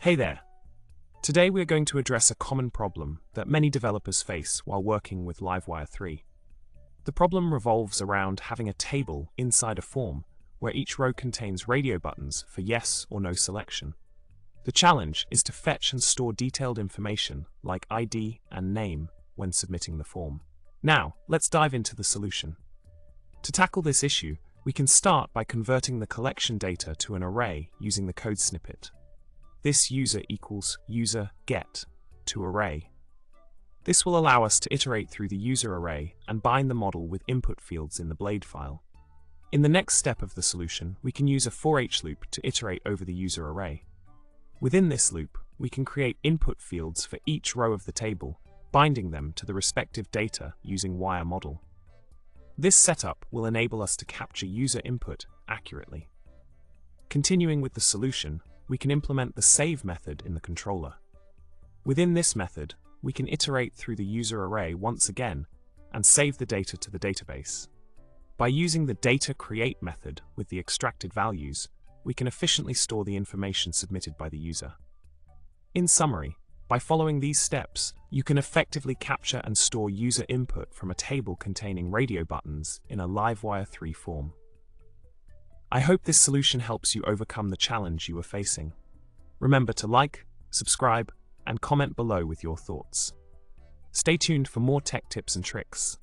Hey there! Today we're going to address a common problem that many developers face while working with Livewire 3. The problem revolves around having a table inside a form where each row contains radio buttons for yes or no selection. The challenge is to fetch and store detailed information like ID and name when submitting the form. Now, let's dive into the solution. To tackle this issue, we can start by converting the collection data to an array using the code snippet. This user equals user get to array. This will allow us to iterate through the user array and bind the model with input fields in the blade file. In the next step of the solution, we can use a Foreach loop to iterate over the user array. Within this loop, we can create input fields for each row of the table, binding them to the respective data using wire model. This setup will enable us to capture user input accurately. Continuing with the solution, we can implement the save method in the controller. Within this method, we can iterate through the user array once again and save the data to the database. By using the data create method with the extracted values, we can efficiently store the information submitted by the user. In summary, by following these steps, you can effectively capture and store user input from a table containing radio buttons in a Livewire 3 form. I hope this solution helps you overcome the challenge you are facing. Remember to like, subscribe, and comment below with your thoughts. Stay tuned for more tech tips and tricks.